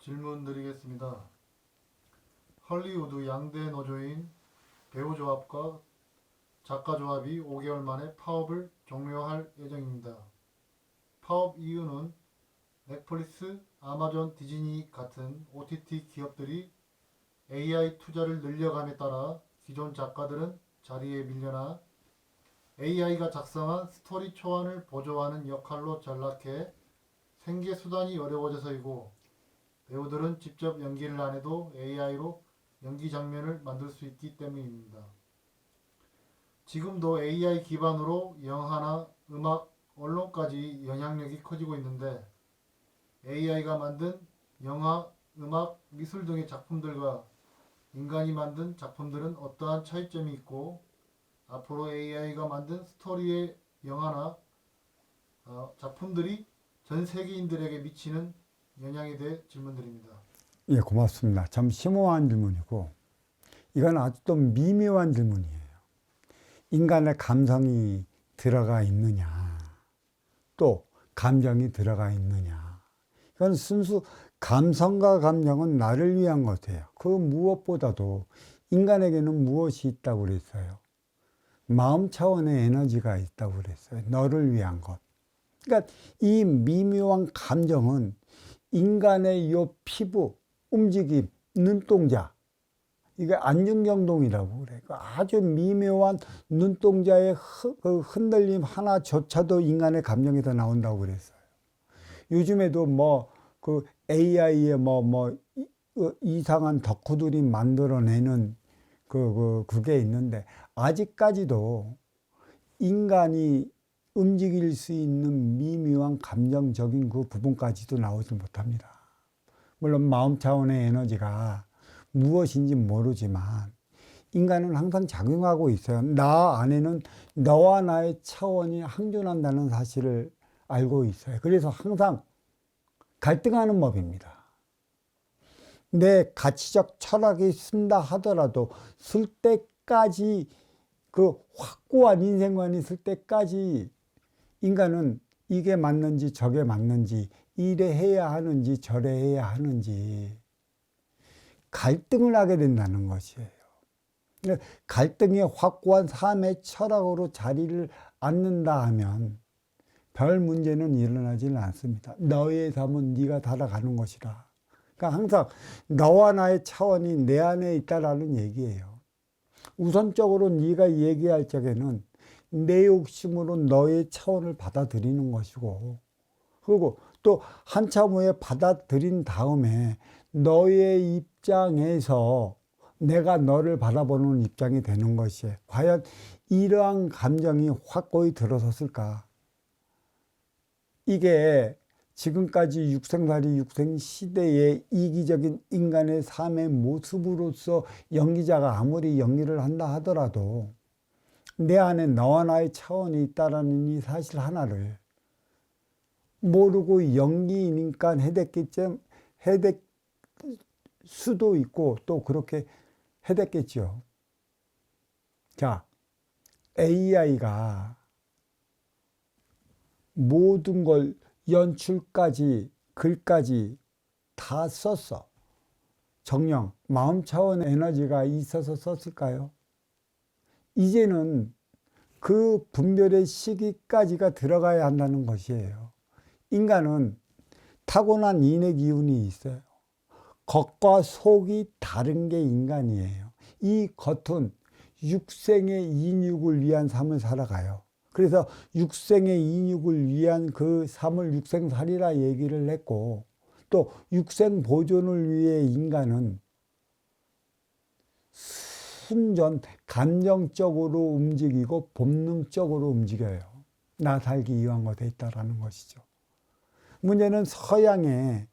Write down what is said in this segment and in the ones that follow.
질문 드리겠습니다. 헐리우드 양대 노조인 배우조합과 작가조합이 5개월 만에 파업을 종료할 예정입니다. 파업 이유는 넷플릭스, 아마존, 디즈니 같은 OTT 기업들이 AI 투자를 늘려감에 따라 기존 작가들은 자리에 밀려나 AI가 작성한 스토리 초안을 보조하는 역할로 전락해 생계 수단이 어려워져서이고, 배우들은 직접 연기를 안 해도 AI로 연기 장면을 만들 수 있기 때문입니다. 지금도 AI 기반으로 영화나 음악, 언론까지 영향력이 커지고 있는데, AI가 만든 영화, 음악, 미술 등의 작품들과 인간이 만든 작품들은 어떠한 차이점이 있고, 앞으로 AI가 만든 스토리의 영화나 작품들이 전 세계인들에게 미치는 영향에 대해 질문드립니다. 예, 고맙습니다. 참 심오한 질문이고, 이건 아주 또 미묘한 질문이에요. 인간의 감성이 들어가 있느냐, 또 감정이 들어가 있느냐. 이건 순수 감성과 감정은 나를 위한 것이에요. 그 무엇보다도 인간에게는 무엇이 있다고 그랬어요? 마음 차원의 에너지가 있다고 그랬어요. 너를 위한 것. 그러니까 이 미묘한 감정은 인간의 요 피부, 움직임, 눈동자, 이게 안중경동이라고 그래. 아주 미묘한 눈동자의 흔들림 하나조차도 인간의 감정에서 나온다고 그랬어요. 요즘에도 그 AI에 이상한 덕후들이 만들어내는 그게 있는데, 아직까지도 인간이 움직일 수 있는 미묘한 감정적인 그 부분까지도 나오지 못합니다. 물론 마음 차원의 에너지가 무엇인지 모르지만 인간은 항상 작용하고 있어요. 나 안에는 너와 나의 차원이 항존한다는 사실을 알고 있어요. 그래서 항상 갈등하는 법입니다. 내 가치적 철학이 쓴다 하더라도 쓸 때까지, 그 확고한 인생관이 쓸 때까지 인간은 이게 맞는지 저게 맞는지, 이래 해야 하는지 저래 해야 하는지 갈등을 하게 된다는 것이에요. 갈등이 확고한 삶의 철학으로 자리를 앉는다 하면 별 문제는 일어나지는 않습니다. 너의 삶은 네가 살아가는 것이라. 그러니까 항상 너와 나의 차원이 내 안에 있다라는 얘기예요. 우선적으로 네가 얘기할 적에는 내 욕심으로 너의 차원을 받아들이는 것이고, 그리고 또 한참 후에 받아들인 다음에 너의 입장에서 내가 너를 바라보는 입장이 되는 것이에요. 과연 이러한 감정이 확고히 들어섰을까? 이게 지금까지 육생살이 육생시대의 이기적인 인간의 삶의 모습으로서 연기자가 아무리 연기를 한다 하더라도 내 안에 너와 나의 차원이 있다라는 이 사실 하나를 모르고 연기니까 해댔 수도 있고 또 그렇게 해댔겠죠. 자, AI가 모든 걸 연출까지 글까지 다 썼어. 정령 마음 차원의 에너지가 있어서 썼을까요? 이제는 그 분별의 시기까지가 들어가야 한다는 것이에요. 인간은 타고난 인의 기운이 있어요. 겉과 속이 다른 게 인간이에요. 이 겉은 육생의 인육을 위한 삶을 살아가요. 그래서 육생의 인육을 위한 그 삶을 육생살이라 얘기를 했고, 또 육생 보존을 위해 인간은 순전 감정적으로 움직이고 본능적으로 움직여요. 나 살기 위한 돼 있다라는 것이죠. 문제는 서양의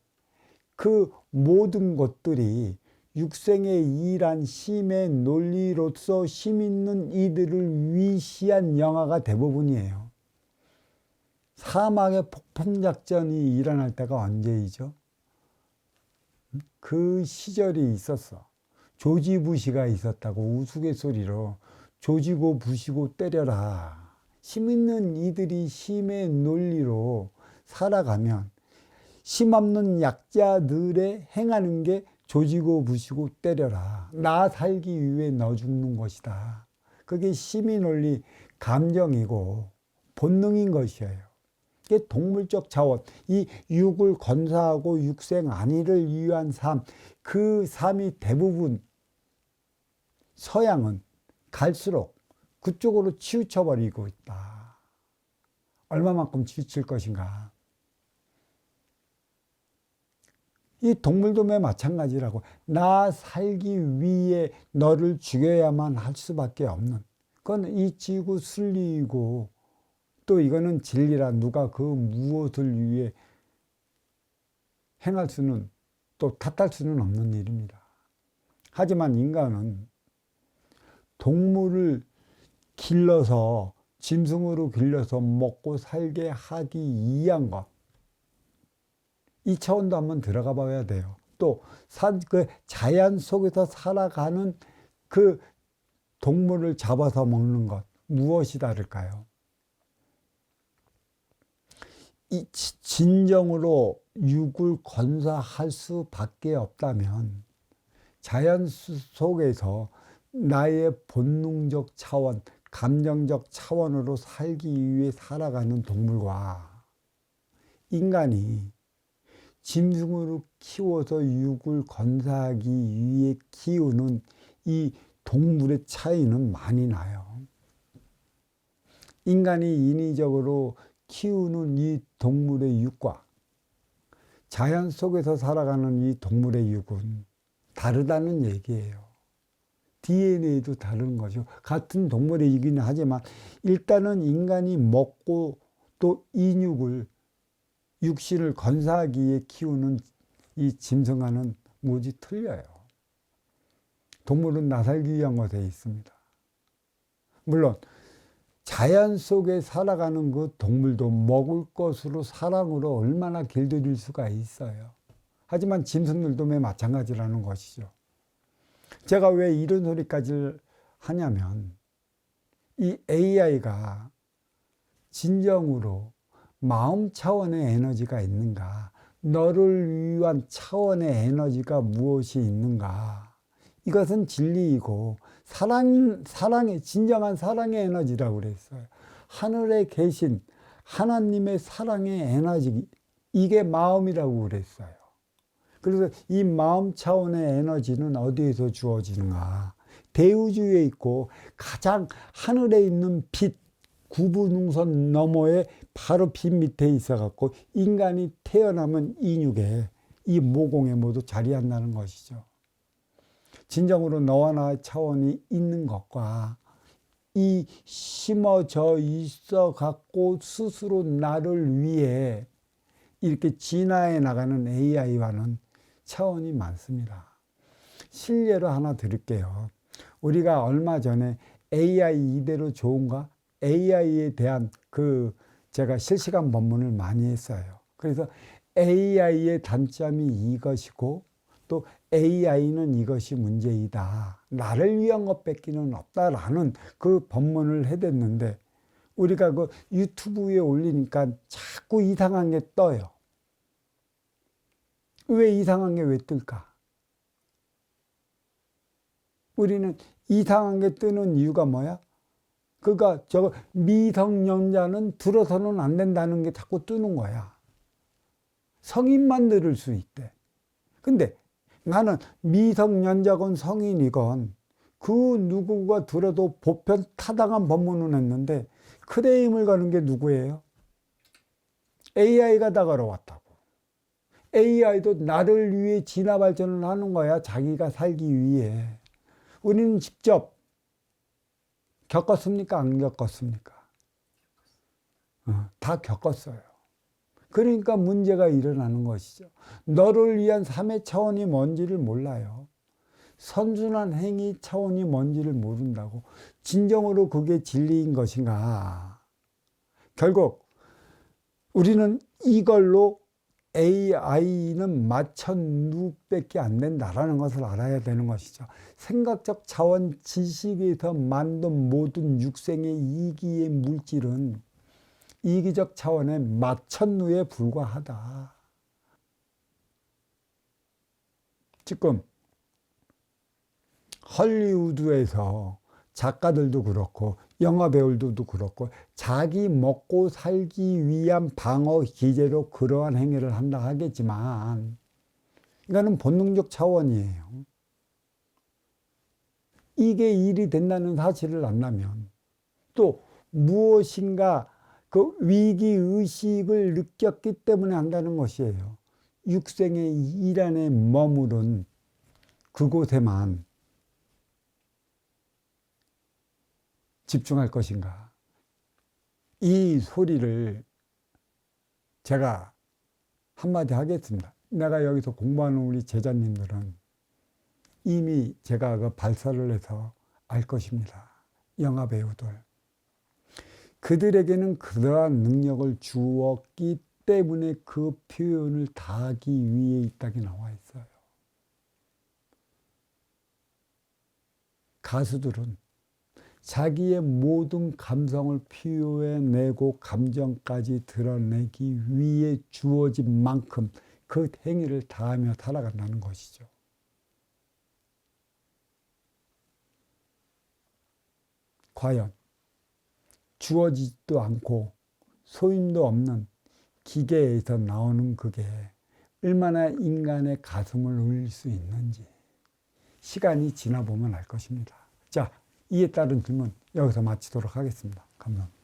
그 모든 것들이 육생의 일한 심의 논리로서 힘 있는 이들을 위시한 영화가 대부분이에요. 사막의 폭풍작전이 일어날 때가 언제이죠? 그 시절이 있었어. 조지 부시가 있었다고 우스갯소리로 조지고 부시고 때려라. 힘 있는 이들이 힘의 논리로 살아가면 힘없는 약자들의 행하는 게 조지고 부시고 때려라. 나 살기 위해 너 죽는 것이다. 그게 심의 논리, 감정이고 본능인 것이에요. 이게 동물적 자원, 이 육을 건사하고 육생 안위를 위한 삶, 그 삶이 대부분 서양은 갈수록 그쪽으로 치우쳐버리고 있다. 얼마만큼 치우칠 것인가. 이 동물도 마찬가지라고. 나 살기 위해 너를 죽여야만 할 수밖에 없는. 그건 이치고 순리이고 또 이거는 진리라. 누가 그 무엇을 위해 행할 수는 또 탓할 수는 없는 일입니다. 하지만 인간은 동물을 길러서 짐승으로 길러서 먹고 살게 하기 위한 것, 이 차원도 한번 들어가 봐야 돼요. 또 그 자연 속에서 살아가는 그 동물을 잡아서 먹는 것, 무엇이 다를까요? 이 진정으로 육을 건사할 수밖에 없다면 자연 속에서 나의 본능적 차원, 감정적 차원으로 살기 위해 살아가는 동물과 인간이 짐승으로 키워서 육을 건사하기 위해 키우는 이 동물의 차이는 많이 나요. 인간이 인위적으로 키우는 이 동물의 육과 자연 속에서 살아가는 이 동물의 육은 다르다는 얘기예요. DNA도 다른 거죠. 같은 동물의 육이긴 하지만 일단은 인간이 먹고 또 이 육신을 건사하기 위해 키우는 이 짐승과는 무지 틀려요. 동물은 나살기 위한 것에 있습니다. 물론 자연 속에 살아가는 그 동물도 먹을 것으로 사랑으로 얼마나 길들일 수가 있어요. 하지만 짐승들도 마찬가지라는 것이죠. 제가 왜 이런 소리까지 하냐면 이 AI가 진정으로 마음 차원의 에너지가 있는가, 너를 위한 차원의 에너지가 무엇이 있는가, 이것은 진리이고 사랑의 진정한 사랑의 에너지라고 그랬어요. 하늘에 계신 하나님의 사랑의 에너지, 이게 마음이라고 그랬어요. 그래서 이 마음 차원의 에너지는 어디에서 주어지는가? 대우주에 있고 가장 하늘에 있는 빛, 구분능선 너머에 바로 빛 밑에 있어갖고 인간이 태어나면 인육에 이 모공에 모두 자리한다는 것이죠. 진정으로 너와 나의 차원이 있는 것과 이 심어져 있어 갖고 스스로 나를 위해 이렇게 진화해 나가는 AI와는 차원이 많습니다. 실례로 하나 드릴게요. 우리가 얼마 전에 AI 이대로 좋은가? AI에 대한 제가 실시간 법문을 많이 했어요. 그래서 AI의 단점이 이것이고 또 AI는 이것이 문제이다. 나를 위한 것 뺏기는 없다라는 그 법문을 해댔는데 우리가 그 유튜브에 올리니까 자꾸 이상한 게 떠요. 왜 이상한 게 왜 뜰까? 우리는 이상한 게 뜨는 이유가 뭐야? 그러니까 저거 미성년자는 들어서는 안 된다는 게 자꾸 뜨는 거야. 성인만 들을 수 있대. 근데 나는 미성년자건 성인이건 그 누구가 들어도 보편 타당한 법문을 했는데 크레임을 거는 게 누구예요? AI가 다 걸어왔다고. AI도 나를 위해 진화 발전을 하는 거야. 자기가 살기 위해. 우리는 직접 겪었습니까? 안 겪었습니까? 다 겪었어요. 그러니까 문제가 일어나는 것이죠. 너를 위한 3의 차원이 뭔지를 몰라요. 선순환 행위 차원이 뭔지를 모른다고. 진정으로 그게 진리인 것인가? 결국 우리는 이걸로 AI는 마천육밖에 안 된다라는 것을 알아야 되는 것이죠. 생각적 차원 지식에서 만든 모든 육생의 이기의 물질은 이기적 차원의 마천루에 불과하다. 지금 헐리우드에서 작가들도 그렇고 영화 배우들도 그렇고 자기 먹고 살기 위한 방어 기제로 그러한 행위를 한다 하겠지만 이거는 본능적 차원이에요. 이게 일이 된다는 사실을 안다면 또 무엇인가 그 위기의식을 느꼈기 때문에 한다는 것이에요. 육생의 일 안에 머무른 그곳에만 집중할 것인가. 이 소리를 제가 한마디 하겠습니다. 내가 여기서 공부하는 우리 제자님들은 이미 제가 그 발설을 해서 알 것입니다. 영화 배우들. 그들에게는 그러한 능력을 주었기 때문에 그 표현을 다하기 위해 이 땅에 나와 있어요. 가수들은 자기의 모든 감성을 표현해내고 감정까지 드러내기 위해 주어진 만큼 그 행위를 다하며 살아간다는 것이죠. 과연 주어지지도 않고 소임도 없는 기계에서 나오는 그게 얼마나 인간의 가슴을 울릴 수 있는지 시간이 지나보면 알 것입니다. 자, 이에 따른 질문 여기서 마치도록 하겠습니다. 감사합니다.